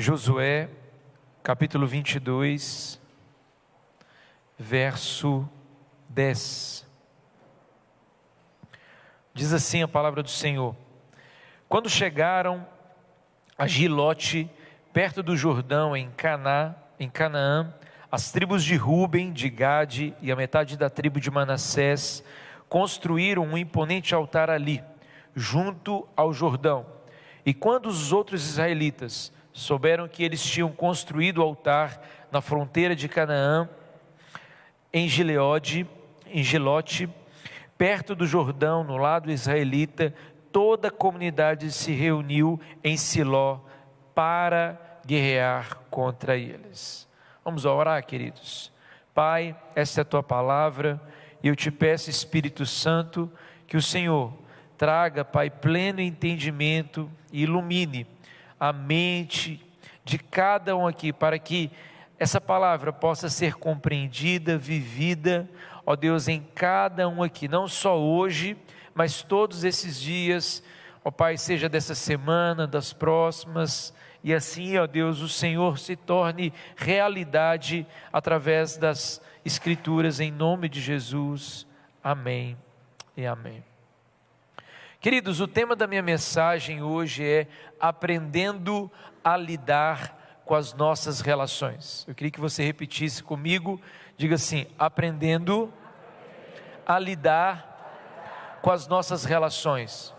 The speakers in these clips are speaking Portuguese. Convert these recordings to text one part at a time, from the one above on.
Josué, capítulo 22, verso 10. Diz assim a palavra do Senhor: Quando chegaram a Gilote, perto do Jordão, em Canaã, as tribos de Ruben, de Gade e a metade da tribo de Manassés construíram um imponente altar ali, junto ao Jordão. E quando os outros israelitas souberam que eles tinham construído o altar na fronteira de Canaã, em Gileode, em Gilote, perto do Jordão, no lado israelita, toda a comunidade se reuniu em Siló para guerrear contra eles. Vamos orar, queridos. Pai, esta é a tua palavra, e eu te peço, Espírito Santo, que o Senhor traga, Pai, pleno entendimento e ilumine a mente de cada um aqui, para que essa palavra possa ser compreendida, vivida, ó Deus, em cada um aqui, não só hoje, mas todos esses dias, ó Pai, seja dessa semana, das próximas, e assim, ó Deus, o Senhor se torne realidade através das Escrituras, em nome de Jesus, amém e amém. Queridos, o tema da minha mensagem hoje é aprendendo a lidar com as nossas relações. Eu queria que você repetisse comigo, diga assim: aprendendo a lidar com as nossas relações.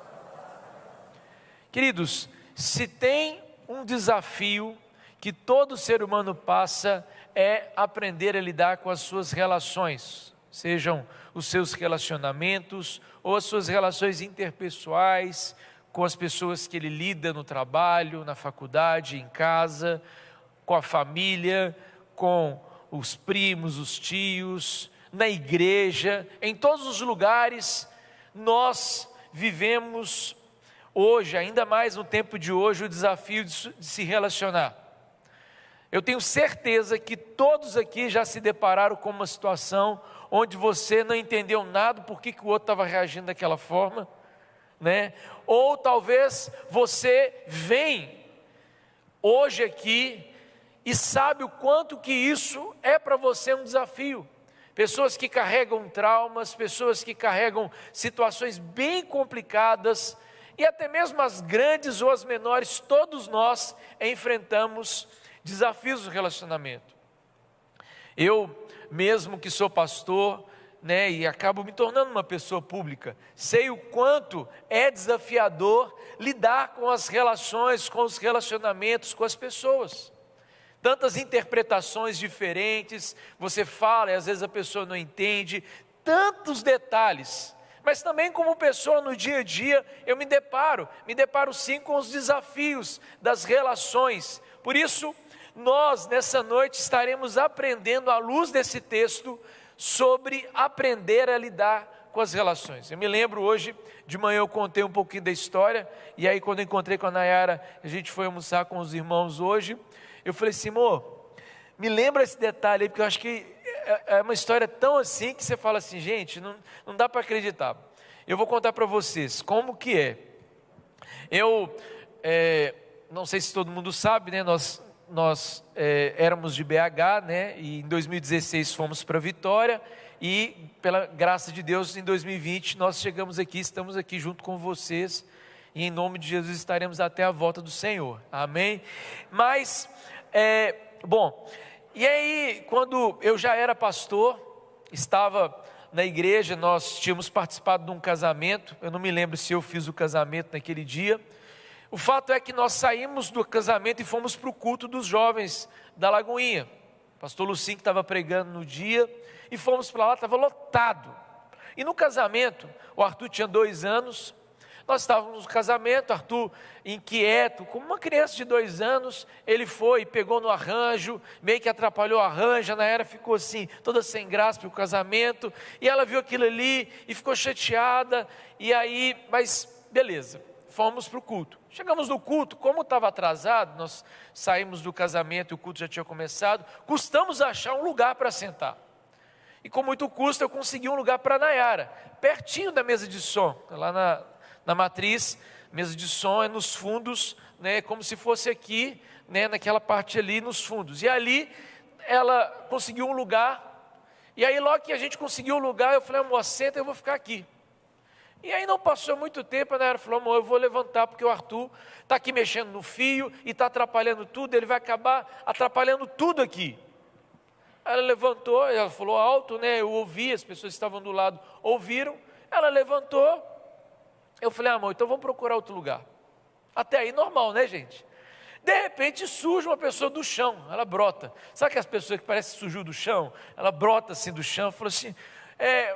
Queridos, se tem um desafio que todo ser humano passa, é aprender a lidar com as suas relações, sejam os seus relacionamentos ou as suas relações interpessoais, com as pessoas que ele lida no trabalho, na faculdade, em casa, com a família, com os primos, os tios, na igreja, em todos os lugares. Nós vivemos hoje, ainda mais no tempo de hoje, o desafio de se relacionar. Eu tenho certeza que todos aqui já se depararam com uma situação onde você não entendeu nada, por que o outro estava reagindo daquela forma, né? Ou talvez você vem hoje aqui e sabe o quanto que isso é para você um desafio. Pessoas que carregam traumas, pessoas que carregam situações bem complicadas, e até mesmo as grandes ou as menores, todos nós enfrentamos desafios no relacionamento. Eu mesmo que sou pastor, né, e acabo me tornando uma pessoa pública, sei o quanto é desafiador lidar com as relações, com os relacionamentos, com as pessoas. Tantas interpretações diferentes, você fala e às vezes a pessoa não entende, tantos detalhes. Mas também como pessoa no dia a dia, eu me deparo sim com os desafios das relações. Por isso, nós nessa noite estaremos aprendendo à luz desse texto sobre aprender a lidar com as relações. Eu me lembro hoje de manhã, eu contei um pouquinho da história, e aí quando eu encontrei com a Nayara, a gente foi almoçar com os irmãos hoje, eu falei assim: amor, me lembra esse detalhe aí, porque eu acho que é uma história tão assim, que você fala assim, gente, não dá para acreditar. Eu vou contar para vocês como que é. Eu não sei se todo mundo sabe, né, nós éramos de BH, né, e em 2016 fomos para Vitória, e pela graça de Deus em 2020 nós chegamos aqui, estamos aqui junto com vocês, e em nome de Jesus estaremos até a volta do Senhor, amém? Mas, bom, e aí quando eu já era pastor, estava na igreja, nós tínhamos participado de um casamento, eu não me lembro se eu fiz o casamento naquele dia. O fato é que nós saímos do casamento e fomos para o culto dos jovens da Lagoinha. O pastor Lucinho que estava pregando no dia, e fomos para lá, estava lotado. E no casamento, o Arthur tinha 2 anos, nós estávamos no casamento, Arthur inquieto, como uma criança de 2 anos, ele foi, pegou no arranjo, meio que atrapalhou o arranjo, a Nayara ficou assim, toda sem graça para o casamento, e ela viu aquilo ali, e ficou chateada, e aí, mas beleza. Fomos para o culto. Chegamos no culto, como estava atrasado, nós saímos do casamento e o culto já tinha começado, custamos achar um lugar para sentar. E com muito custo eu consegui um lugar para a Nayara, pertinho da mesa de som, lá na matriz, Mesa de som é nos fundos, né, como se fosse aqui, né, naquela parte ali nos fundos. E ali ela conseguiu um lugar. E aí logo que a gente conseguiu o lugar, eu falei, amor, senta, eu vou ficar aqui. E aí não passou muito tempo, a Nayara falou, amor, eu vou levantar, porque o Arthur está aqui mexendo no fio, e está atrapalhando tudo, ele vai acabar atrapalhando tudo aqui. Ela levantou, ela falou alto, né, eu ouvi, as pessoas que estavam do lado ouviram, ela levantou, eu falei, amor, então vamos procurar outro lugar. Até aí normal, né, gente? De repente surge uma pessoa do chão, ela brota. Sabe aquelas pessoas que parecem que surgiu do chão? Ela brota assim do chão, falou assim,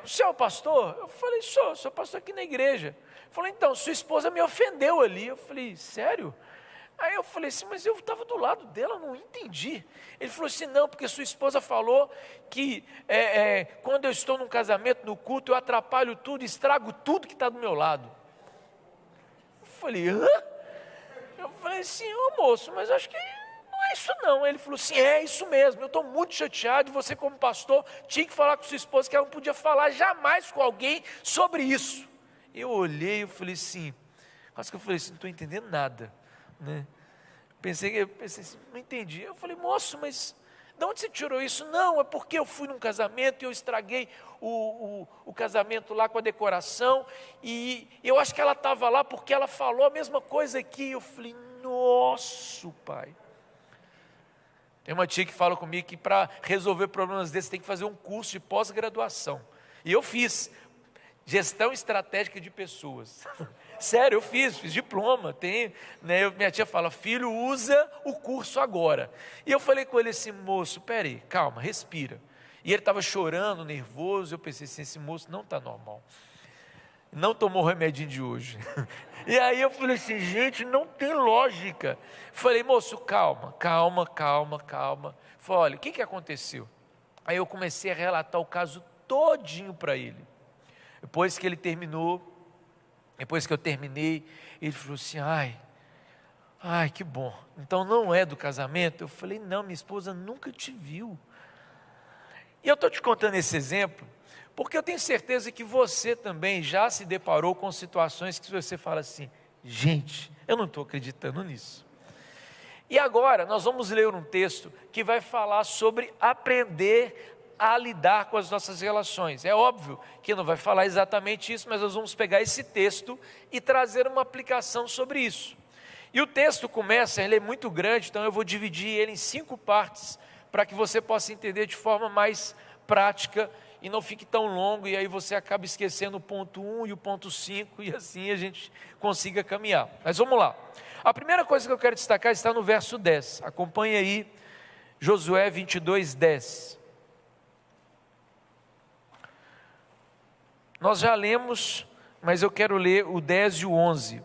o senhor é o pastor? Eu falei, sou pastor aqui na igreja. Falou, então, sua esposa me ofendeu ali. Eu falei, sério? Aí eu falei assim, mas eu estava do lado dela, não entendi. Ele falou assim, não, porque sua esposa falou que quando eu estou num casamento, no culto, eu atrapalho tudo, estrago tudo que está do meu lado. Eu falei, hã? Eu falei assim, ô moço, mas acho que não é isso não. Ele falou assim, é isso mesmo, eu estou muito chateado, e você como pastor tinha que falar com sua esposa que ela não podia falar jamais com alguém sobre isso. Eu olhei, eu falei assim, quase que eu falei assim, não estou entendendo nada, né? Pensei assim, não entendi. Eu falei, moço, mas de onde você tirou isso? Não, é porque eu fui num casamento e eu estraguei o casamento lá com a decoração, e eu acho que ela estava lá porque ela falou a mesma coisa aqui. Eu falei, nossa, pai. Tem uma tia que fala comigo que para resolver problemas desses tem que fazer um curso de pós-graduação. E eu fiz gestão estratégica de pessoas. Sério, eu fiz diploma, né, minha tia fala, filho, usa o curso agora. E eu falei com ele assim, moço, peraí, calma, respira. E ele estava chorando, nervoso, eu pensei assim, esse moço não está normal. Não tomou o remedinho de hoje. E aí eu falei assim, gente, não tem lógica. Falei, moço, calma. Falei, olha, o que aconteceu? Aí eu comecei a relatar o caso todinho para ele. Depois que ele terminou, depois que eu terminei, ele falou assim, ai, que bom, então não é do casamento? Eu falei, não, minha esposa nunca te viu. E eu estou te contando esse exemplo, porque eu tenho certeza que você também já se deparou com situações que você fala assim, gente, eu não estou acreditando nisso. E agora nós vamos ler um texto que vai falar sobre aprender a lidar com as nossas relações. É óbvio que não vai falar exatamente isso, mas nós vamos pegar esse texto e trazer uma aplicação sobre isso. E o texto começa, ele é muito grande, então eu vou dividir ele em 5 partes, para que você possa entender de forma mais prática e não fique tão longo, e aí você acaba esquecendo o ponto 1 e o ponto 5, e assim a gente consiga caminhar. Mas vamos lá. A primeira coisa que eu quero destacar está no verso 10. Acompanhe aí, Josué 22, 10. Nós já lemos, mas eu quero ler o 10 e o 11.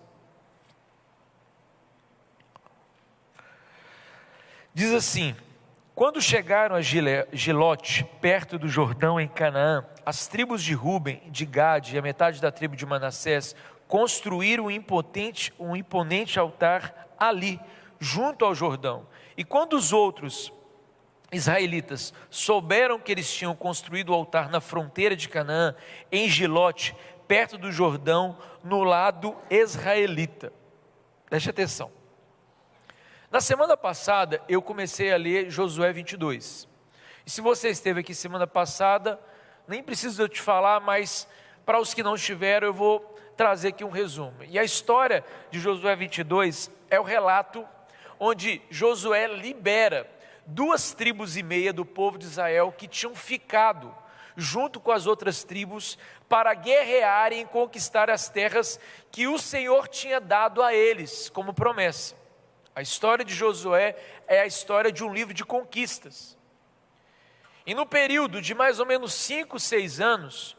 Diz assim, quando chegaram a Gilote, perto do Jordão em Canaã, as tribos de Ruben, de Gade e a metade da tribo de Manassés construíram um imponente altar ali, junto ao Jordão. E quando os outros israelitas souberam que eles tinham construído o altar na fronteira de Canaã, em Gilote, perto do Jordão, no lado israelita. Preste atenção. Na semana passada, eu comecei a ler Josué 22. E se você esteve aqui semana passada, nem preciso eu te falar, mas para os que não estiveram, eu vou trazer aqui um resumo. E a história de Josué 22 é o relato onde Josué libera 2,5 tribos do povo de Israel que tinham ficado junto com as outras tribos para guerrearem e conquistar as terras que o Senhor tinha dado a eles como promessa. A história de Josué é a história de um livro de conquistas. E no período de mais ou menos 5, 6 anos,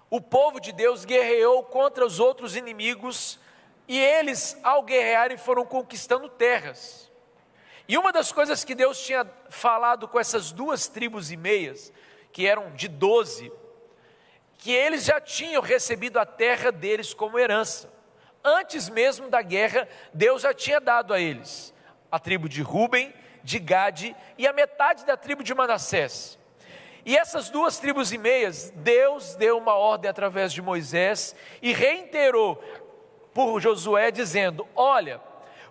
o povo de Deus guerreou contra os outros inimigos e eles, ao guerrearem, foram conquistando terras. E uma das coisas que Deus tinha falado com essas 2,5 tribos, que eram de 12, que eles já tinham recebido a terra deles como herança. Antes mesmo da guerra, Deus já tinha dado a eles a tribo de Ruben, de Gade e a metade da tribo de Manassés. E essas 2,5 tribos, Deus deu uma ordem através de Moisés e reiterou por Josué dizendo: olha,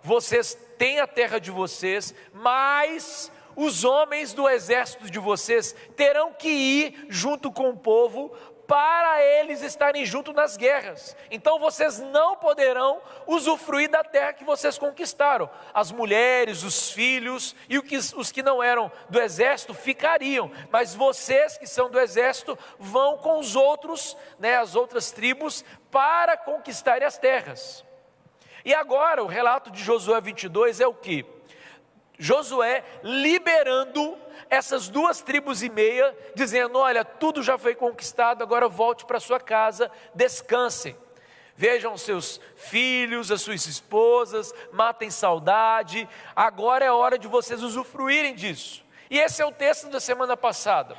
vocês têm a terra de vocês, mas os homens do exército de vocês terão que ir junto com o povo para eles estarem juntos nas guerras. Então vocês não poderão usufruir da terra que vocês conquistaram. As mulheres, os filhos e os que não eram do exército ficariam, mas vocês que são do exército vão com os outros, as outras tribos, para conquistarem as terras. E agora o relato de Josué 22 é o que? Josué liberando essas 2,5 tribos, dizendo: olha, tudo já foi conquistado, agora volte para sua casa, descansem. Vejam seus filhos, as suas esposas, matem saudade, agora é hora de vocês usufruírem disso. E esse é o texto da semana passada.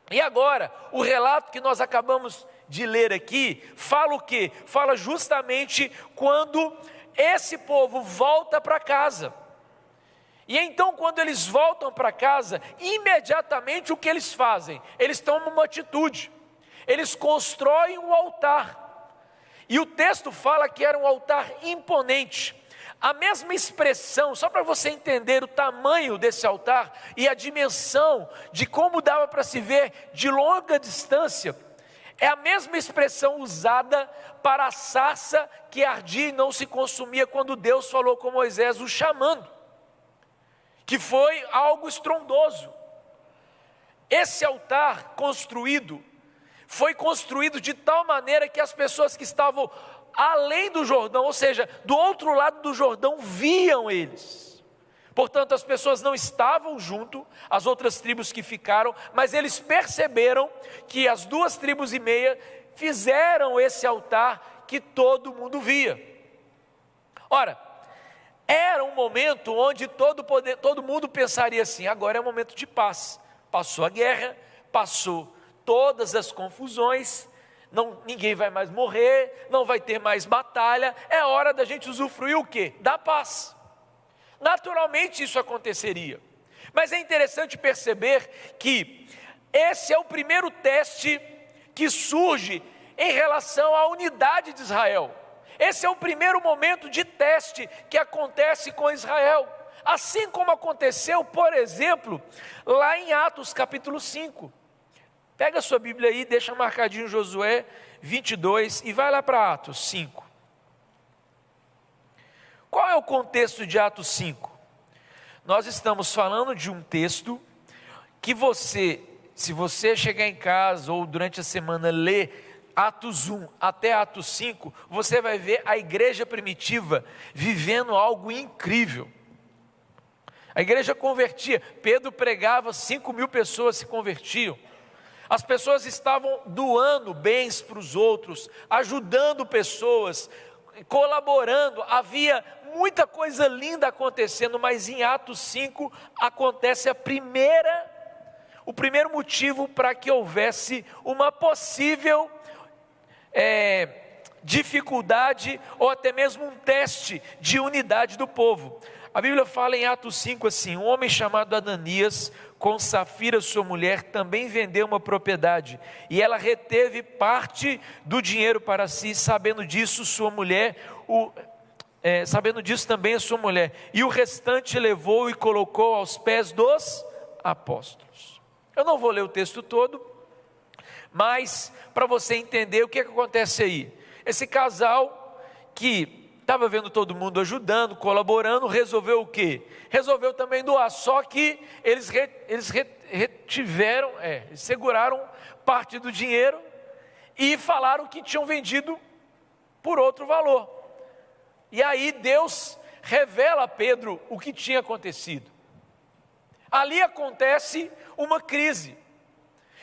E agora, o relato que nós acabamos de ler aqui, fala o quê? Fala justamente quando esse povo volta para casa. E então, quando eles voltam para casa, imediatamente o que eles fazem? Eles tomam uma atitude, eles constroem um altar, e o texto fala que era um altar imponente. A mesma expressão, só para você entender o tamanho desse altar e a dimensão de como dava para se ver de longa distância, é a mesma expressão usada para a sarça que ardia e não se consumia quando Deus falou com Moisés, o chamando, que foi algo estrondoso. Esse altar foi construído de tal maneira que as pessoas que estavam além do Jordão, ou seja, do outro lado do Jordão, viam eles. Portanto, as pessoas não estavam junto, as outras tribos que ficaram, mas eles perceberam que as 2,5 tribos fizeram esse altar que todo mundo via. Ora, era um momento onde todo mundo pensaria assim: agora é um momento de paz. Passou a guerra, passou todas as confusões, ninguém vai mais morrer, não vai ter mais batalha, é hora da gente usufruir o quê? Da paz. Naturalmente isso aconteceria, mas é interessante perceber que esse é o primeiro teste que surge em relação à unidade de Israel. Esse é o primeiro momento de teste que acontece com Israel, assim como aconteceu, por exemplo, lá em Atos capítulo 5. Pega a sua Bíblia aí, deixa marcadinho Josué 22 e vai lá para Atos 5. Qual é o contexto de Atos 5? Nós estamos falando de um texto que se você chegar em casa ou durante a semana ler Atos 1 até Atos 5, você vai ver a igreja primitiva vivendo algo incrível. A igreja convertia, Pedro pregava, 5.000 pessoas se convertiam. As pessoas estavam doando bens para os outros, ajudando pessoas, colaborando, havia muita coisa linda acontecendo, mas em Atos 5 acontece o primeiro motivo para que houvesse uma possível dificuldade ou até mesmo um teste de unidade do povo. A Bíblia fala em Atos 5 assim: um homem chamado Ananias, com Safira sua mulher, também vendeu uma propriedade, e ela reteve parte do dinheiro para si, sabendo disso também a sua mulher, e o restante levou e colocou aos pés dos apóstolos. Eu não vou ler o texto todo, mas para você entender o que acontece aí. Esse casal que estava vendo todo mundo ajudando, colaborando, resolveu o quê? Resolveu também doar, só que eles seguraram parte do dinheiro e falaram que tinham vendido por outro valor. E aí Deus revela a Pedro o que tinha acontecido. Ali acontece uma crise.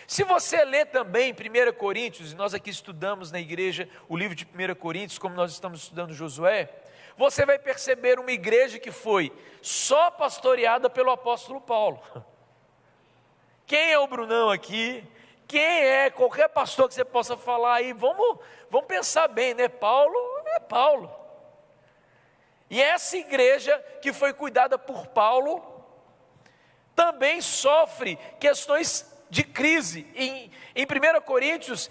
Se você ler também 1 Coríntios, e nós aqui estudamos na igreja o livro de 1 Coríntios, como nós estamos estudando Josué, você vai perceber uma igreja que foi só pastoreada pelo apóstolo Paulo. Quem é o Brunão aqui? Quem é qualquer pastor que você possa falar aí? Vamos pensar bem, né? Paulo é Paulo. E essa igreja que foi cuidada por Paulo também sofre questões de crise. Em 1 Coríntios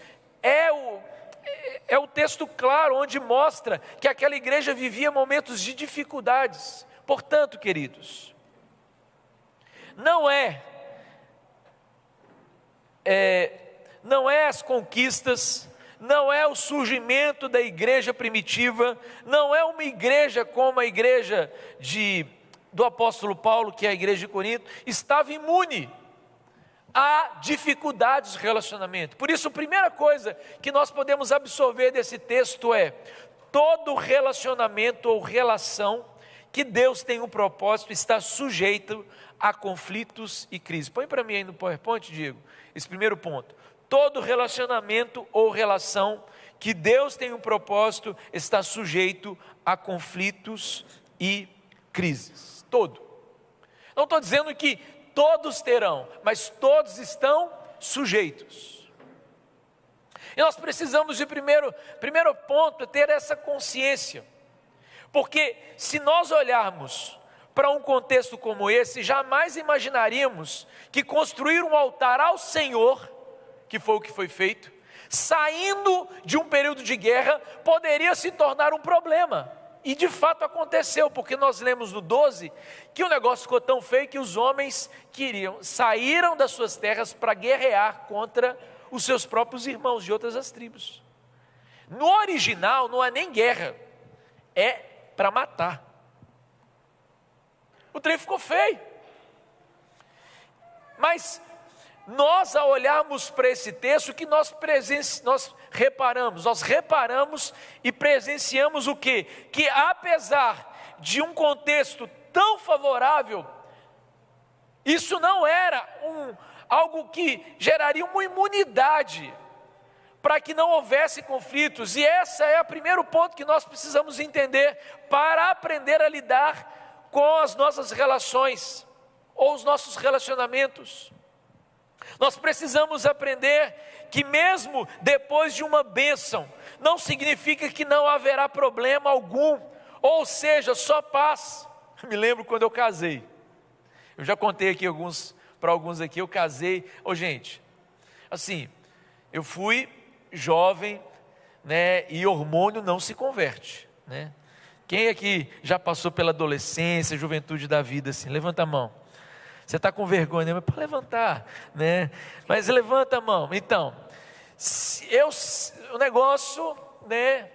é um texto claro, onde mostra que aquela igreja vivia momentos de dificuldades. Portanto, queridos, não é as conquistas, não é o surgimento da igreja primitiva, não é uma igreja como a igreja do apóstolo Paulo, que é a igreja de Corinto, estava imune a dificuldades de relacionamento. Por isso, a primeira coisa que nós podemos absorver desse texto é: todo relacionamento ou relação que Deus tem um propósito está sujeito a conflitos e crises. Põe para mim aí no PowerPoint, Diego, esse primeiro ponto. Todo relacionamento ou relação que Deus tem um propósito está sujeito a conflitos e crises. Todo. Não estou dizendo que todos terão, mas todos estão sujeitos. E nós precisamos de primeiro ponto, ter essa consciência. Porque se nós olharmos para um contexto como esse, jamais imaginaríamos que construir um altar ao Senhor, que foi o que foi feito, saindo de um período de guerra, poderia se tornar um problema. E de fato aconteceu, porque nós lemos no 12, que o negócio ficou tão feio que os homens saíram das suas terras para guerrear contra os seus próprios irmãos de outras as tribos. No original não é nem guerra, é para matar. O trem ficou feio. Mas nós, ao olharmos para esse texto, que nós reparamos e presenciamos o quê? Que apesar de um contexto tão favorável, isso não era algo que geraria uma imunidade para que não houvesse conflitos. E esse é o primeiro ponto que nós precisamos entender para aprender a lidar com as nossas relações ou os nossos relacionamentos. Nós precisamos aprender que mesmo depois de uma bênção, não significa que não haverá problema algum, ou seja, só paz. Eu me lembro quando eu casei, eu já contei aqui para alguns aqui, eu casei, gente, assim, eu fui jovem, né, e hormônio não se converte, né? Quem aqui já passou pela adolescência, juventude da vida assim, levanta a mão. Você está com vergonha, né? Mas para levantar, né? Mas levanta a mão. Então, o negócio, né?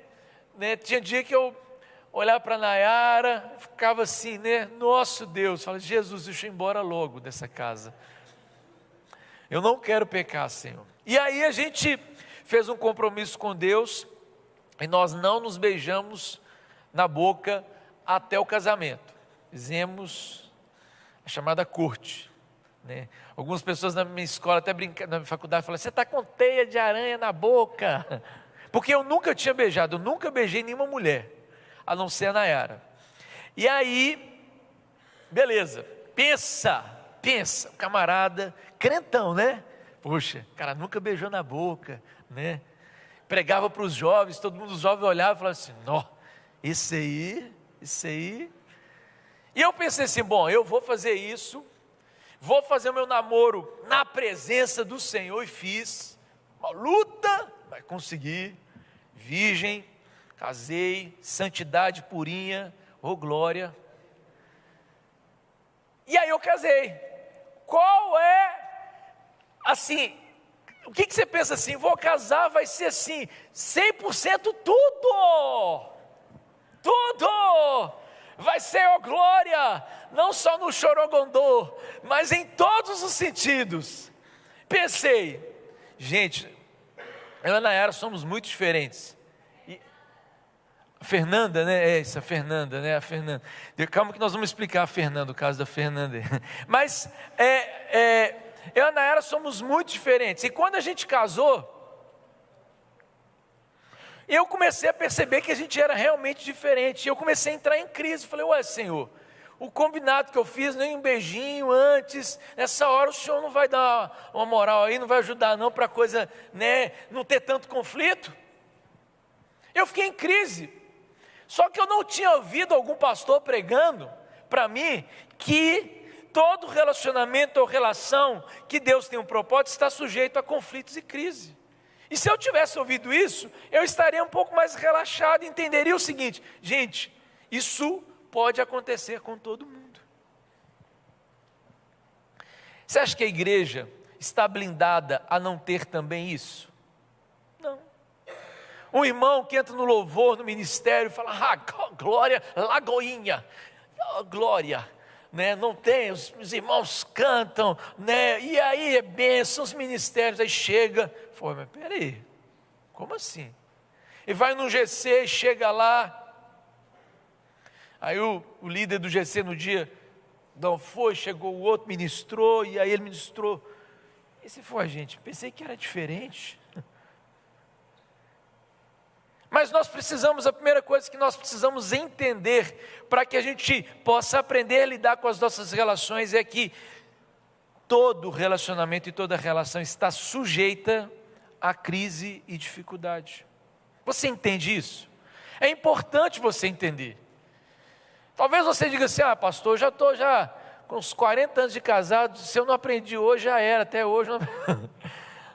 Tinha dia que eu olhava para a Nayara, ficava assim, né? Nosso Deus, fala, Jesus, deixa eu ir embora logo dessa casa. Eu não quero pecar, Senhor. E aí a gente fez um compromisso com Deus e nós não nos beijamos na boca até o casamento. Fizemos a chamada corte, né? Algumas pessoas na minha escola, até brincando, na minha faculdade, falaram, você está com teia de aranha na boca, porque eu nunca tinha beijado, eu nunca beijei nenhuma mulher, a não ser a Nayara. E aí, beleza, pensa, o camarada, crentão, né? Poxa, cara, nunca beijou na boca, né? Pregava para os jovens, todo mundo, os jovens olhava e falava assim, nó, isso aí. E eu pensei assim, bom, eu vou fazer isso, vou fazer o meu namoro na presença do Senhor, e fiz uma luta, vai conseguir, virgem, casei, santidade purinha, glória. E aí eu casei. Qual é, assim, o que você pensa assim, vou casar, vai ser assim, 100% tudo, vai ser glória, não só no chorogondô, mas em todos os sentidos. Pensei, gente, eu e a Nayara somos muito diferentes. E a Fernanda, né? A Fernanda. Calma que nós vamos explicar a Fernanda, o caso da Fernanda. Mas eu e a Nayara somos muito diferentes. E quando a gente casou, eu comecei a perceber que a gente era realmente diferente. Eu comecei a entrar em crise. Falei, ué, Senhor, o combinado que eu fiz, nem um beijinho antes, nessa hora o Senhor não vai dar uma moral aí, não vai ajudar não para a coisa, né, não ter tanto conflito. Eu fiquei em crise. Só que eu não tinha ouvido algum pastor pregando para mim que todo relacionamento ou relação que Deus tem um propósito está sujeito a conflitos e crise. E se eu tivesse ouvido isso, eu estaria um pouco mais relaxado e entenderia o seguinte: gente, isso pode acontecer com todo mundo. Você acha que a igreja está blindada a não ter também isso? Não. Um irmão que entra no louvor, no ministério, fala: glória, lagoinha, glória. Né? Não tem, os irmãos cantam, né? E aí é bênção, os ministérios, aí chega, mas peraí, como assim? E vai no GC, e chega lá, aí o líder do GC no dia, não foi, chegou o outro, ministrou, e aí ele ministrou, e se for, gente, pensei que era diferente. Mas nós precisamos, a primeira coisa que nós precisamos entender, para que a gente possa aprender a lidar com as nossas relações, é que todo relacionamento e toda relação está sujeita a crise e dificuldade. Você entende isso? É importante você entender. Talvez você diga assim: pastor, eu já estou com uns 40 anos de casado, se eu não aprendi hoje, já era, até hoje não...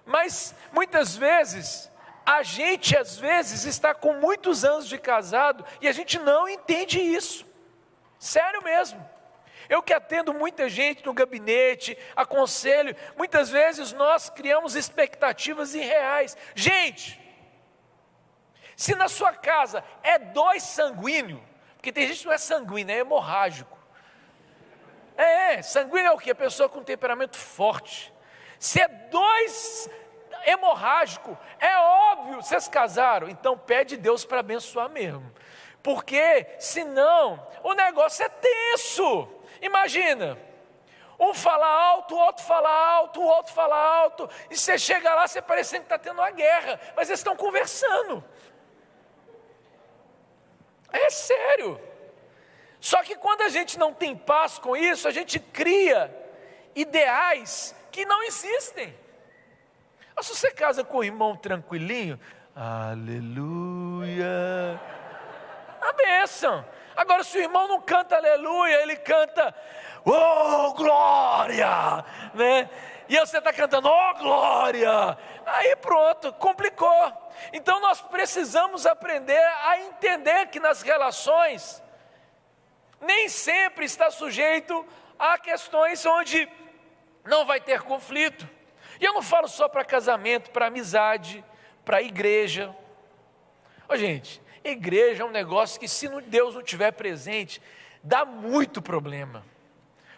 Mas muitas vezes a gente às vezes está com muitos anos de casado e a gente não entende isso, sério mesmo. Eu que atendo muita gente no gabinete, aconselho, muitas vezes nós criamos expectativas irreais. Gente, se na sua casa é 2 sanguíneo, porque tem gente que não é sanguíneo, é hemorrágico. Sanguíneo é o quê? A pessoa com temperamento forte. Se é 2 hemorrágico, é óbvio, vocês casaram, então pede Deus para abençoar mesmo, porque senão o negócio é tenso. Imagina, um fala alto, o outro fala alto, o outro fala alto, e você chega lá, você parecendo que está tendo uma guerra, mas eles estão conversando, é sério. Só que quando a gente não tem paz com isso, a gente cria ideais que não existem. Mas se você casa com um irmão tranquilinho, aleluia, a bênção. Agora, se o irmão não canta aleluia, ele canta, oh glória, né? E você está cantando, oh glória, aí pronto, complicou. Então nós precisamos aprender a entender que nas relações, nem sempre está sujeito a questões onde não vai ter conflito. E eu não falo só para casamento, para amizade, para igreja. Gente, igreja é um negócio que, se Deus não estiver presente, dá muito problema.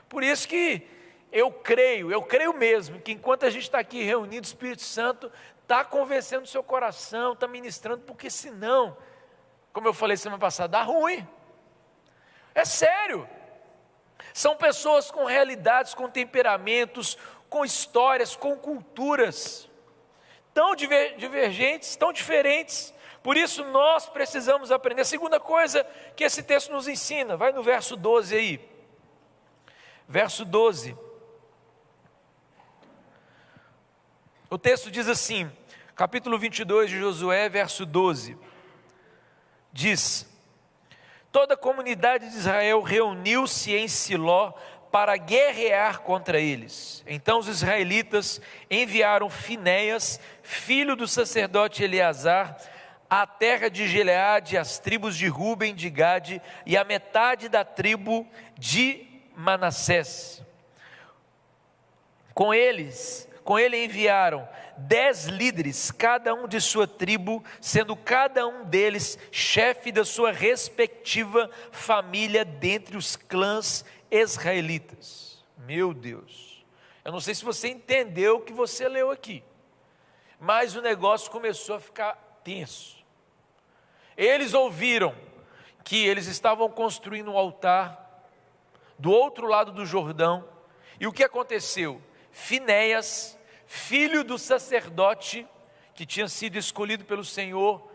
Por isso que eu creio mesmo, que enquanto a gente está aqui reunido, o Espírito Santo está convencendo o seu coração, está ministrando, porque senão, como eu falei semana passada, dá ruim. É sério. São pessoas com realidades, com temperamentos, com histórias, com culturas tão divergentes, tão diferentes. Por isso nós precisamos aprender. A segunda coisa que esse texto nos ensina, vai no verso 12 aí. Verso 12. O texto diz assim, capítulo 22 de Josué, verso 12. Diz: toda a comunidade de Israel reuniu-se em Siló para guerrear contra eles. Então os israelitas enviaram Finéias, filho do sacerdote Eleazar, à terra de Gileade, as tribos de Ruben, de Gade e a metade da tribo de Manassés. Com ele enviaram 10 líderes, cada um de sua tribo, sendo cada um deles chefe da sua respectiva família dentre os clãs israelitas. Meu Deus, eu não sei se você entendeu o que você leu aqui, mas o negócio começou a ficar tenso. Eles ouviram que eles estavam construindo um altar do outro lado do Jordão, e o que aconteceu? Finéias, filho do sacerdote, que tinha sido escolhido pelo Senhor,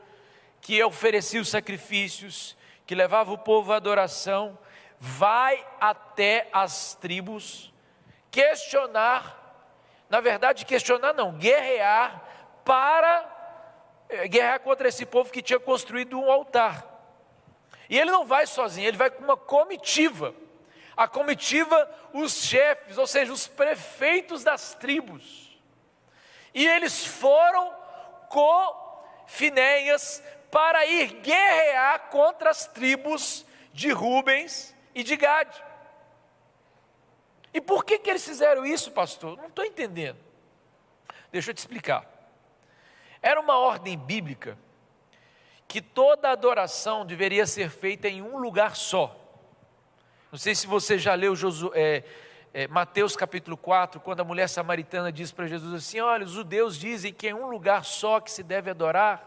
que oferecia os sacrifícios, que levava o povo à adoração, vai até as tribos, guerrear contra esse povo que tinha construído um altar. E ele não vai sozinho, ele vai com uma comitiva. A comitiva, os chefes, ou seja, os prefeitos das tribos. E eles foram com Finéias para ir guerrear contra as tribos de Rubens e de Gade. E por que eles fizeram isso, pastor? Não estou entendendo. Deixa eu te explicar. Era uma ordem bíblica que toda adoração deveria ser feita em um lugar só. Não sei se você já leu Mateus capítulo 4, quando a mulher samaritana diz para Jesus assim: olha, os judeus dizem que é um lugar só que se deve adorar.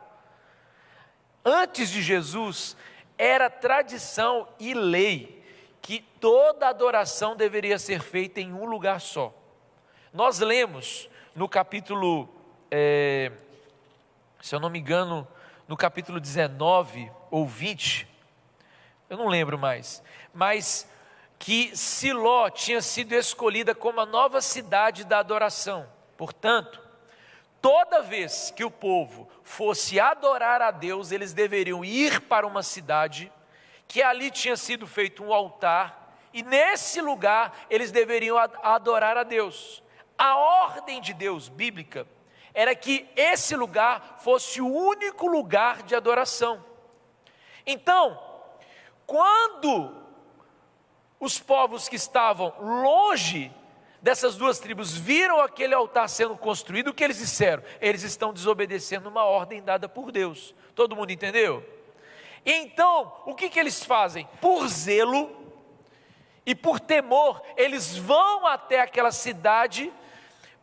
Antes de Jesus, era tradição e lei que toda adoração deveria ser feita em um lugar só. Nós lemos no capítulo, se eu não me engano, no capítulo 19 ou 20, eu não lembro mais, mas que Siló tinha sido escolhida como a nova cidade da adoração. Portanto, toda vez que o povo fosse adorar a Deus, eles deveriam ir para uma cidade, que ali tinha sido feito um altar, e nesse lugar eles deveriam adorar a Deus. A ordem de Deus bíblica era que esse lugar fosse o único lugar de adoração. Então, quando os povos que estavam longe dessas duas tribos viram aquele altar sendo construído, o que eles disseram? Eles estão desobedecendo uma ordem dada por Deus. Todo mundo entendeu? Então, o que eles fazem? Por zelo e por temor, eles vão até aquela cidade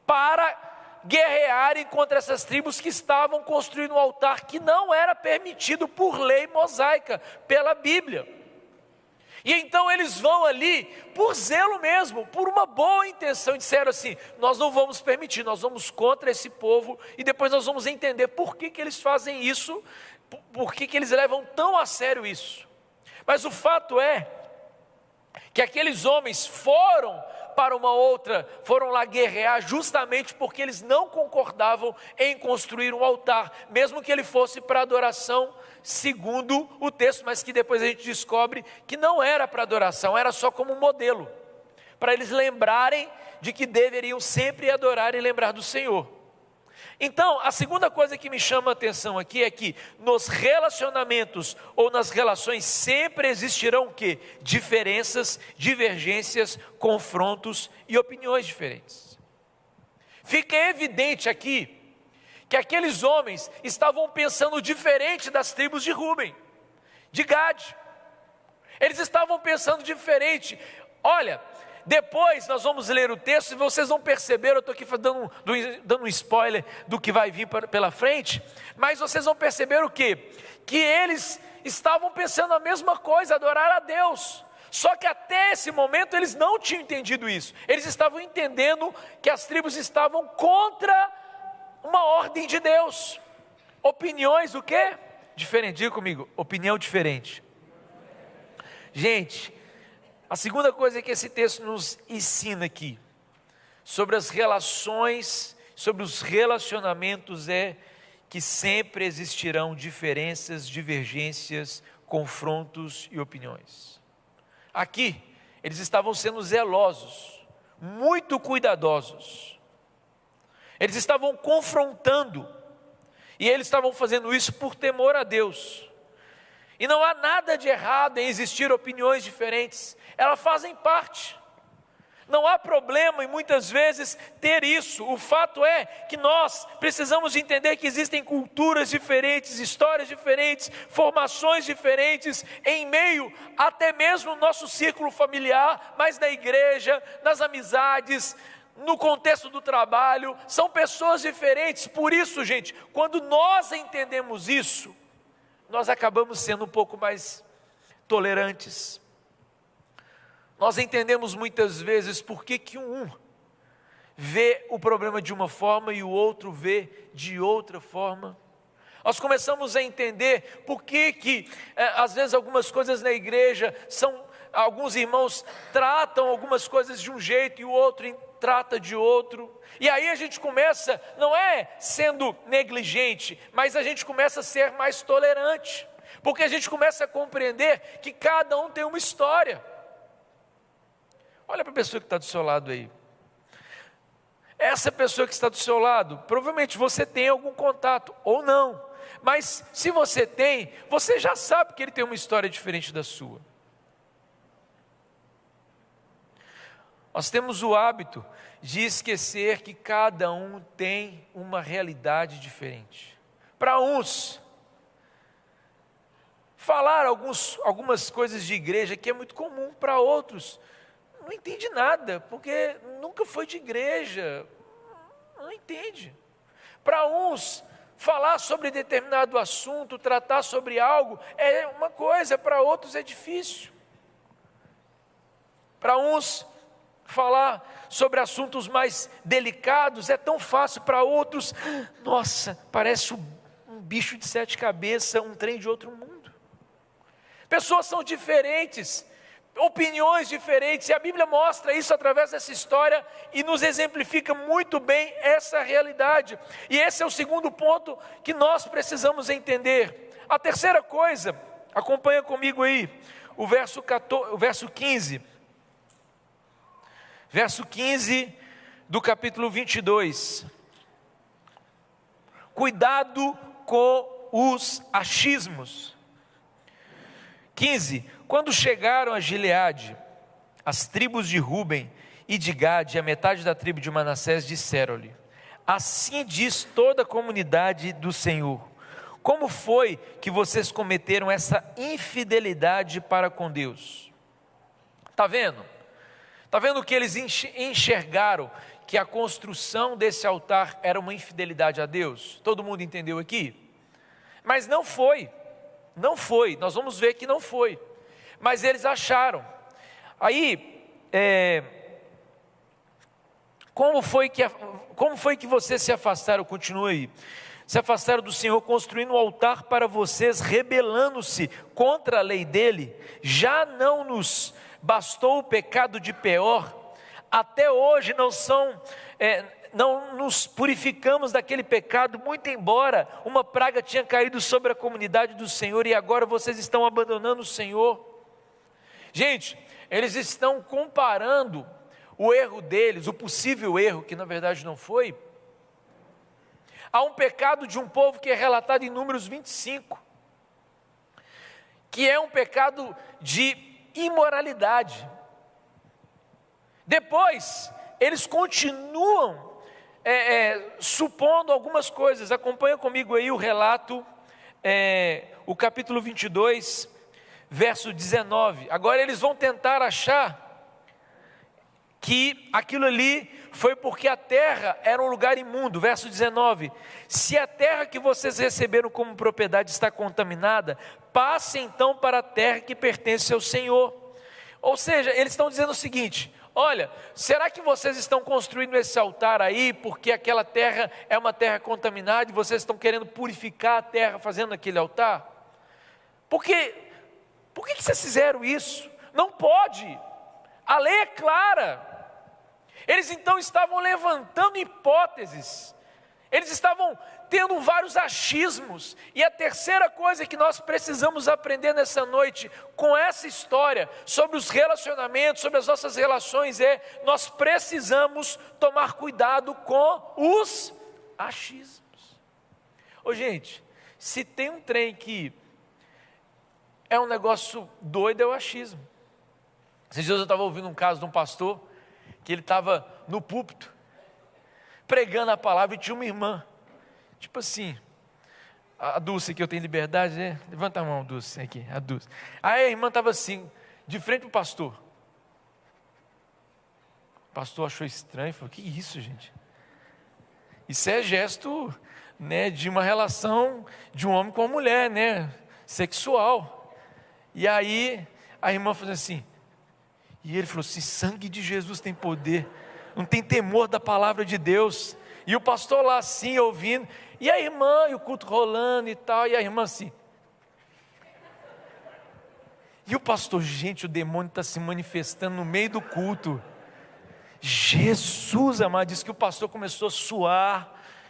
para guerrearem contra essas tribos que estavam construindo um altar que não era permitido por lei mosaica, pela Bíblia. E então eles vão ali, por zelo mesmo, por uma boa intenção, e disseram assim: nós não vamos permitir, nós vamos contra esse povo, e depois nós vamos entender por que eles fazem isso, por que eles levam tão a sério isso. Mas o fato é que aqueles homens foram lá guerrear justamente porque eles não concordavam em construir um altar, mesmo que ele fosse para adoração, segundo o texto, mas que depois a gente descobre que não era para adoração, era só como um modelo, para eles lembrarem de que deveriam sempre adorar e lembrar do Senhor. Então, a segunda coisa que me chama a atenção aqui é que nos relacionamentos ou nas relações sempre existirão o quê? Diferenças, divergências, confrontos e opiniões diferentes. Fica evidente aqui que aqueles homens estavam pensando diferente das tribos de Rubem, de Gade. Eles estavam pensando diferente. Olha, depois nós vamos ler o texto e vocês vão perceber, eu estou aqui dando um spoiler do que vai vir pela frente, mas vocês vão perceber o quê? Que eles estavam pensando a mesma coisa, adorar a Deus. Só que até esse momento eles não tinham entendido isso. Eles estavam entendendo que as tribos estavam contra uma ordem de Deus. Opiniões o quê? Diferente, diga comigo, opinião diferente. Gente, a segunda coisa que esse texto nos ensina aqui, sobre as relações, sobre os relacionamentos, é que sempre existirão diferenças, divergências, confrontos e opiniões. Aqui, eles estavam sendo zelosos, muito cuidadosos. Eles estavam confrontando, e eles estavam fazendo isso por temor a Deus. E não há nada de errado em existir opiniões diferentes, elas fazem parte. Não há problema em muitas vezes ter isso. O fato é que nós precisamos entender que existem culturas diferentes, histórias diferentes, formações diferentes, em meio até mesmo no nosso círculo familiar, mas na igreja, nas amizades, no contexto do trabalho, são pessoas diferentes. Por isso, gente, quando nós entendemos isso, nós acabamos sendo um pouco mais tolerantes. Nós entendemos muitas vezes por que um vê o problema de uma forma e o outro vê de outra forma. Nós começamos a entender por que às vezes algumas coisas na igreja alguns irmãos tratam algumas coisas de um jeito e o outro trata de outro. E aí a gente começa, não é sendo negligente, mas a gente começa a ser mais tolerante, porque a gente começa a compreender que cada um tem uma história. Olha para a pessoa que está do seu lado aí. essa pessoa que está do seu lado, provavelmente você tem algum contato, ou não. Mas se você tem, você já sabe que ele tem uma história diferente da sua. Nós temos o hábito de esquecer que cada um tem uma realidade diferente. Para uns, falar algumas coisas de igreja que é muito comum. Para outros, não entende nada, porque nunca foi de igreja, não entende. Para uns, falar sobre determinado assunto, tratar sobre algo, é uma coisa, para outros é difícil. Para uns, falar sobre assuntos mais delicados é tão fácil, para outros, nossa, parece um bicho de 7 cabeças, um trem de outro mundo. Pessoas são diferentes, opiniões diferentes, e a Bíblia mostra isso através dessa história e nos exemplifica muito bem essa realidade. E esse é o segundo ponto que nós precisamos entender. A terceira coisa, acompanha comigo aí, o verso 15. Verso 15 do capítulo 22. Cuidado com os achismos. 15. Quando chegaram a Gileade, as tribos de Ruben e de Gade, e a metade da tribo de Manassés, disseram-lhe: assim diz toda a comunidade do Senhor, como foi que vocês cometeram essa infidelidade para com Deus? Está vendo? Está vendo que eles enxergaram que a construção desse altar era uma infidelidade a Deus? Todo mundo entendeu aqui? Mas não foi, nós vamos ver que não foi, mas eles acharam. Aí, como foi que vocês se afastaram? Continua aí. Se afastaram do Senhor, construindo um altar para vocês, rebelando-se contra a lei dele. Já não nos bastou o pecado de Peor, até hoje não nos purificamos daquele pecado, muito embora uma praga tinha caído sobre a comunidade do Senhor, e agora vocês estão abandonando o Senhor. Gente, eles estão comparando o erro deles, o possível erro, que na verdade não foi, a um pecado de um povo que é relatado em Números 25, que é um pecado de imoralidade. Depois, eles continuam supondo algumas coisas. Acompanha comigo aí o relato, o capítulo 22, verso 19. Agora eles vão tentar achar que aquilo ali foi porque a terra era um lugar imundo. Verso 19: se a terra que vocês receberam como propriedade está contaminada, passe então para a terra que pertence ao Senhor. Ou seja, eles estão dizendo o seguinte: olha, será que vocês estão construindo esse altar aí porque aquela terra é uma terra contaminada e vocês estão querendo purificar a terra fazendo aquele altar? Por que vocês fizeram isso? Não pode, a lei é clara. Eles então estavam levantando hipóteses, eles estavam tendo vários achismos. E a terceira coisa que nós precisamos aprender nessa noite, com essa história, sobre os relacionamentos, sobre as nossas relações, nós precisamos tomar cuidado com os achismos. Ô gente, se tem um trem que é um negócio doido, é o achismo. Esses dias eu estava ouvindo um caso de um pastor, que ele estava no púlpito, pregando a palavra, e tinha uma irmã, tipo assim, a Dulce, que eu tenho liberdade, né? Levanta a mão, Dulce, aqui, a Dulce. Aí a irmã estava assim, de frente para o pastor. O pastor achou estranho, falou: que isso, gente? Isso é gesto, né, de uma relação de um homem com uma mulher, né, sexual. E aí a irmã falou assim, e ele falou assim: sangue de Jesus tem poder, não tem temor da palavra de Deus. E o pastor lá assim, ouvindo, e a irmã, e o culto rolando e tal, e a irmã assim. E o pastor: gente, o demônio está se manifestando no meio do culto. Jesus amado, disse que o pastor começou a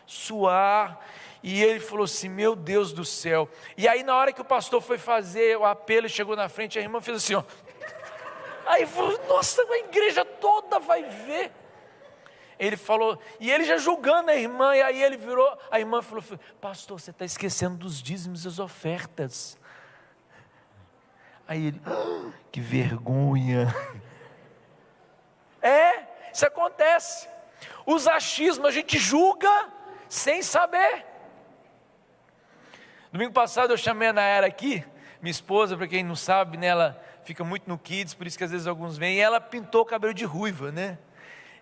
suar, e ele falou assim: meu Deus do céu. E aí na hora que o pastor foi fazer o apelo e chegou na frente, a irmã fez assim, ó. Aí falou: nossa, a igreja toda vai ver. Ele falou, e ele já julgando a irmã, e aí ele virou, a irmã falou, pastor, você está esquecendo dos dízimos e das ofertas. Aí ele, que vergonha. Isso acontece. Os achismos a gente julga sem saber. Domingo passado eu chamei a Nayara aqui, minha esposa, para quem não sabe, né, ela fica muito no Kids, por isso que às vezes alguns vêm, e ela pintou o cabelo de ruiva, né?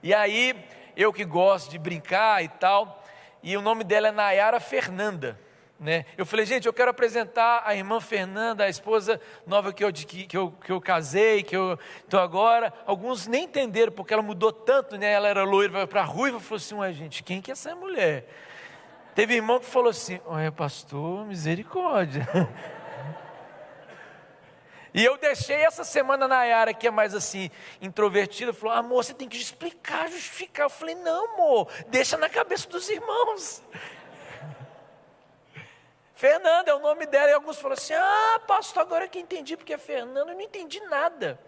E aí, eu que gosto de brincar e tal, e o nome dela é Nayara Fernanda, né? Eu falei, gente, eu quero apresentar a irmã Fernanda, a esposa nova que eu casei, que eu estou agora. Alguns nem entenderam, porque ela mudou tanto, né? Ela era loira para ruiva, falou assim, ué gente, quem que é essa mulher? Teve irmão que falou assim, olha pastor, misericórdia. E eu deixei essa semana a Nayara, que é mais assim, introvertida, falou, amor, você tem que explicar, justificar. Eu falei, não amor, deixa na cabeça dos irmãos. Fernanda é o nome dela, e alguns falaram assim, pastor, agora que entendi porque é Fernanda, eu não entendi nada.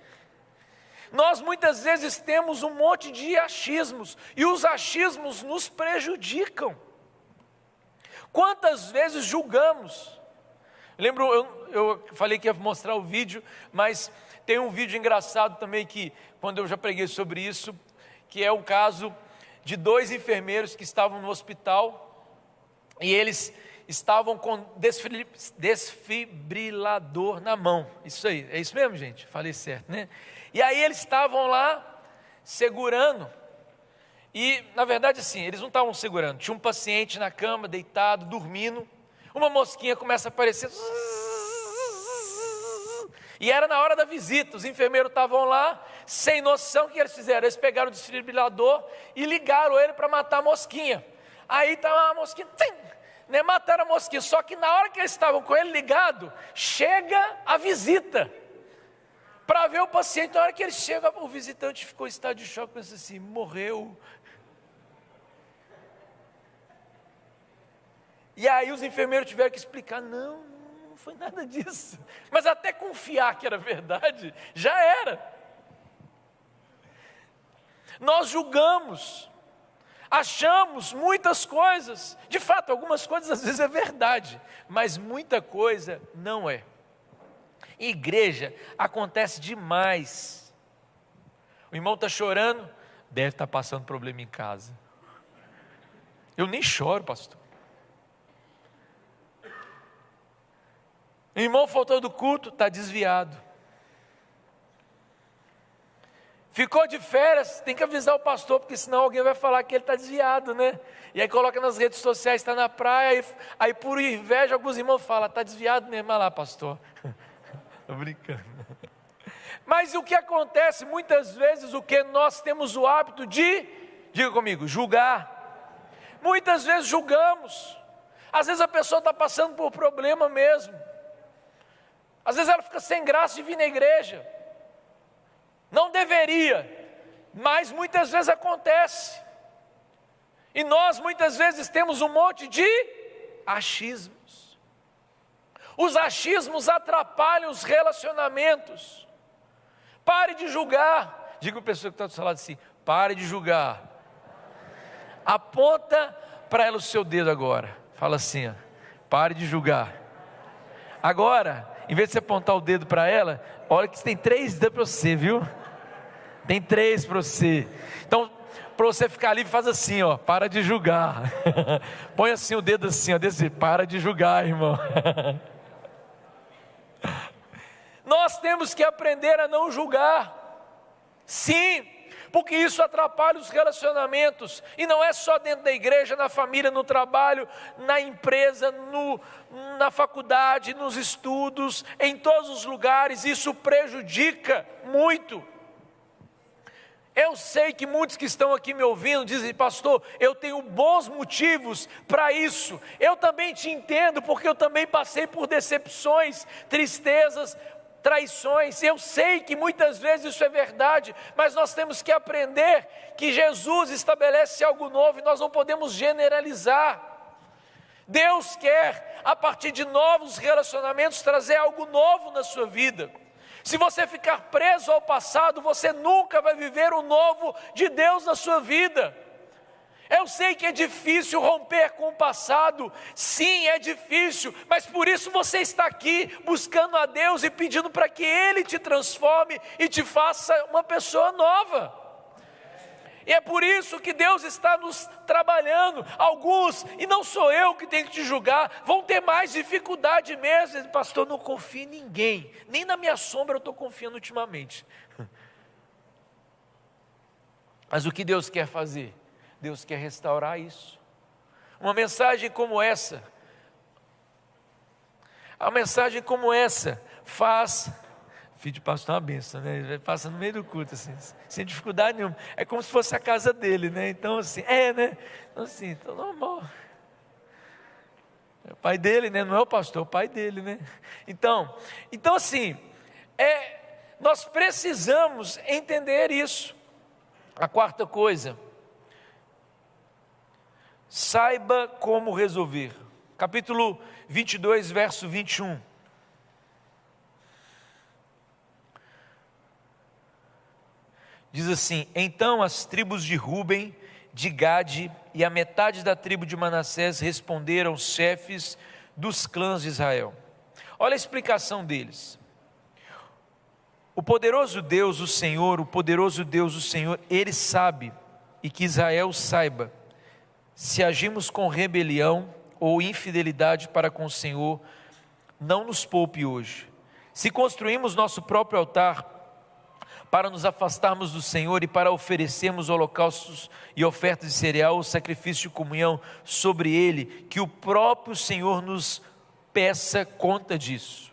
Nós muitas vezes temos um monte de achismos, e os achismos nos prejudicam. Quantas vezes julgamos? Lembro, eu falei que ia mostrar o vídeo, mas tem um vídeo engraçado também, que quando eu já preguei sobre isso, que é o caso de 2 enfermeiros que estavam no hospital, e eles estavam com desfibrilador na mão. Isso aí, é isso mesmo, gente? Falei certo, né? E aí eles estavam lá segurando, e na verdade assim, eles não estavam segurando, tinha um paciente na cama, deitado, dormindo, uma mosquinha começa a aparecer, e era na hora da visita, os enfermeiros estavam lá, sem noção, o que eles fizeram? Eles pegaram o desfibrilador e ligaram ele para matar a mosquinha. Aí estava a mosquinha, né, mataram a mosquinha, só que na hora que eles estavam com ele ligado, chega a visita, para ver o paciente. Na hora que ele chega, o visitante ficou em estado de choque, pensou assim, morreu. E aí os enfermeiros tiveram que explicar, não foi nada disso, mas até confiar que era verdade, já era. Nós julgamos, achamos muitas coisas, de fato algumas coisas às vezes é verdade, mas muita coisa não é. Igreja acontece demais. O irmão está chorando, deve estar passando problema em casa. Eu nem choro, pastor. O irmão faltou do culto, está desviado. Ficou de férias, tem que avisar o pastor, porque senão alguém vai falar que ele está desviado, né? E aí coloca nas redes sociais, está na praia, aí por inveja alguns irmãos falam, está desviado mesmo, olha lá pastor. Estou brincando. Mas o que acontece muitas vezes, o que nós temos o hábito de, diga comigo, julgar. Muitas vezes julgamos. Às vezes a pessoa está passando por problema mesmo. Às vezes ela fica sem graça de vir na igreja. Não deveria, mas muitas vezes acontece. E nós muitas vezes temos um monte de achismos. Os achismos atrapalham os relacionamentos. Pare de julgar. Diga para a pessoa que está do seu lado assim, pare de julgar. Aponta para ela o seu dedo agora. Fala assim, ó, pare de julgar. Agora, em vez de você apontar o dedo para ela, olha que tem 3 dedos para você, viu? Tem 3 para você. Então, para você ficar livre, faz assim, ó, para de julgar. Põe assim o dedo assim, ó, desse, para de julgar, irmão. Nós temos que aprender a não julgar. Sim, porque isso atrapalha os relacionamentos, e não é só dentro da igreja, na família, no trabalho, na empresa, na faculdade, nos estudos, em todos os lugares. Isso prejudica muito. Eu sei que muitos que estão aqui me ouvindo dizem, pastor, eu tenho bons motivos para isso. Eu também te entendo, porque eu também passei por decepções, tristezas, traições. Eu sei que muitas vezes isso é verdade, mas nós temos que aprender que Jesus estabelece algo novo e nós não podemos generalizar. Deus quer, a partir de novos relacionamentos, trazer algo novo na sua vida. Se você ficar preso ao passado, você nunca vai viver o novo de Deus na sua vida. Eu sei que é difícil romper com o passado, sim, é difícil, mas por isso você está aqui buscando a Deus e pedindo para que Ele te transforme e te faça uma pessoa nova. E é por isso que Deus está nos trabalhando. Alguns, e não sou eu que tenho que te julgar, vão ter mais dificuldade mesmo. Pastor, não confio em ninguém, nem na minha sombra eu estou confiando ultimamente. Mas o que Deus quer fazer? Deus quer restaurar isso. Uma mensagem como essa, faz, filho de pastor é uma benção, né? Ele passa no meio do culto, assim, sem dificuldade nenhuma. É como se fosse a casa dele, né? Então, assim, né? Então, assim, então, normal. É o pai dele, né? Não é o pastor, é o pai dele, né? Então assim, nós precisamos entender isso. A quarta coisa, saiba como resolver. Capítulo 22, verso 21. Diz assim: então as tribos de Ruben, de Gade e a metade da tribo de Manassés responderam aos chefes dos clãs de Israel. Olha a explicação deles. O poderoso Deus, o Senhor, Ele sabe, e que Israel saiba, se agimos com rebelião ou infidelidade para com o Senhor, não nos poupe hoje. Se construímos nosso próprio altar para nos afastarmos do Senhor e para oferecermos holocaustos e ofertas de cereal ou sacrifício de comunhão sobre ele, que o próprio Senhor nos peça conta disso.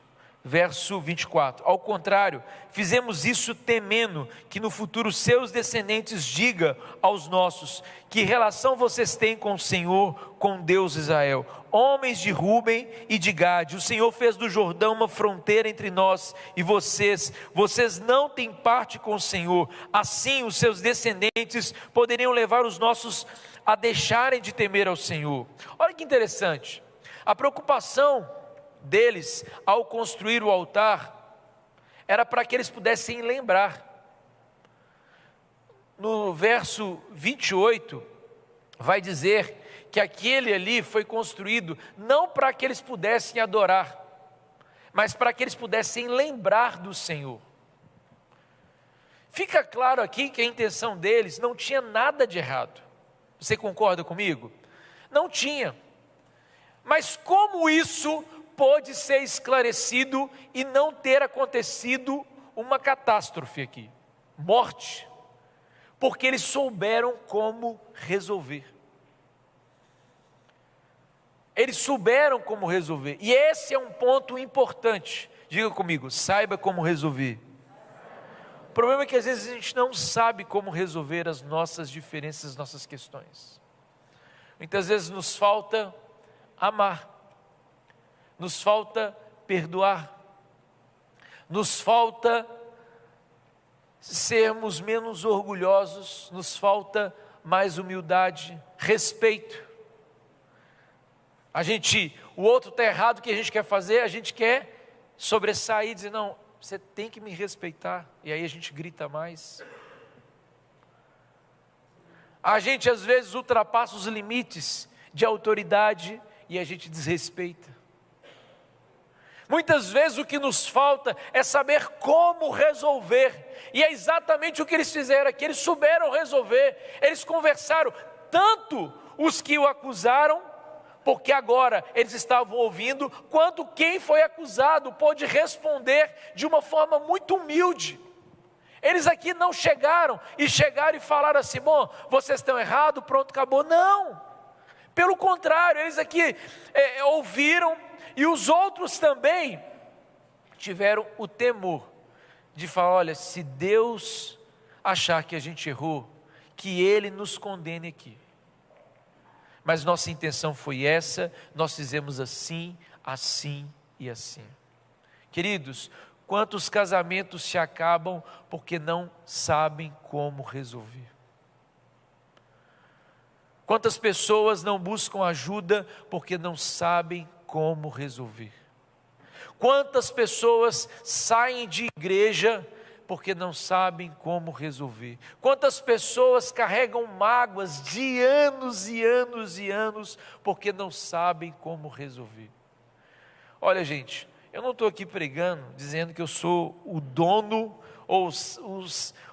Verso 24, ao contrário, fizemos isso temendo que no futuro seus descendentes digam aos nossos, que relação vocês têm com o Senhor, com Deus de Israel? Homens de Ruben e de Gade, o Senhor fez do Jordão uma fronteira entre nós e vocês não têm parte com o Senhor, assim os seus descendentes poderiam levar os nossos a deixarem de temer ao Senhor. Olha que interessante, a preocupação deles, ao construir o altar, era para que eles pudessem lembrar. No verso 28, vai dizer que aquele ali foi construído não para que eles pudessem adorar, mas para que eles pudessem lembrar do Senhor. Fica claro aqui que a intenção deles não tinha nada de errado. Você concorda comigo? Não tinha. Mas como isso pôde ser esclarecido e não ter acontecido uma catástrofe aqui, morte, porque eles souberam como resolver. Eles souberam como resolver, e esse é um ponto importante. Diga comigo, saiba como resolver. O problema é que às vezes a gente não sabe como resolver as nossas diferenças, as nossas questões. Muitas vezes nos falta amar, nos falta perdoar, nos falta sermos menos orgulhosos, nos falta mais humildade, respeito. O outro está errado, o que a gente quer fazer? A gente quer sobressair e dizer, não, você tem que me respeitar, e aí a gente grita mais. A gente às vezes ultrapassa os limites de autoridade e a gente desrespeita. Muitas vezes o que nos falta é saber como resolver, e é exatamente o que eles fizeram aqui. Eles souberam resolver, eles conversaram, tanto os que o acusaram, porque agora eles estavam ouvindo, quanto quem foi acusado pôde responder de uma forma muito humilde. Eles aqui não chegaram e falaram assim, bom, vocês estão errados, pronto, acabou. Não, pelo contrário, eles aqui ouviram, e os outros também tiveram o temor de falar, olha, se Deus achar que a gente errou, que Ele nos condene aqui. Mas nossa intenção foi essa, nós fizemos assim, assim e assim. Queridos, quantos casamentos se acabam porque não sabem como resolver? Quantas pessoas não buscam ajuda porque não sabem como resolver? Quantas pessoas saem de igreja porque não sabem como resolver. Quantas pessoas carregam mágoas de anos e anos e anos, porque não sabem como resolver. Olha, gente, eu não estou aqui pregando, dizendo que eu sou o dono ou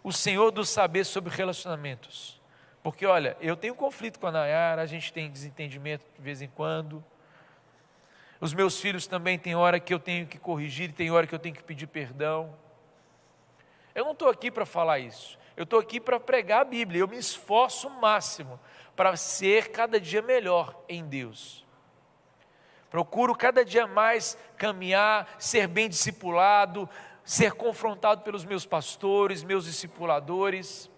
o senhor do saber sobre relacionamentos. Porque, olha, eu tenho conflito com a Nayara, a gente tem desentendimento de vez em quando. Os meus filhos também tem hora que eu tenho que corrigir, tem hora que eu tenho que pedir perdão. Eu não estou aqui para falar isso. Eu estou aqui para pregar a Bíblia. Eu me esforço o máximo para ser cada dia melhor em Deus. Procuro cada dia mais caminhar, ser bem discipulado, ser confrontado pelos meus pastores, meus discipuladores.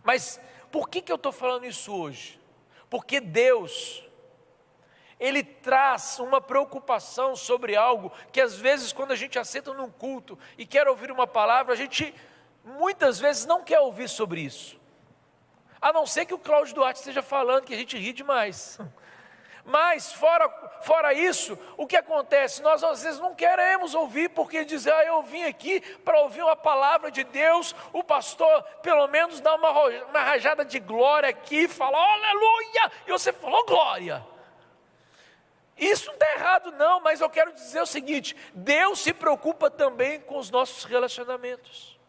Mas por que eu estou falando isso hoje? Porque Deus, Ele traz uma preocupação sobre algo que às vezes quando a gente assenta num culto e quer ouvir uma palavra, a gente muitas vezes não quer ouvir sobre isso. A não ser que o Cláudio Duarte esteja falando, que a gente ri demais. Mas fora isso, o que acontece? Nós às vezes não queremos ouvir, porque dizer, eu vim aqui para ouvir uma palavra de Deus, o pastor pelo menos dá uma rajada de glória aqui, fala aleluia, e você falou glória. Isso não está errado não, mas eu quero dizer o seguinte, Deus se preocupa também com os nossos relacionamentos.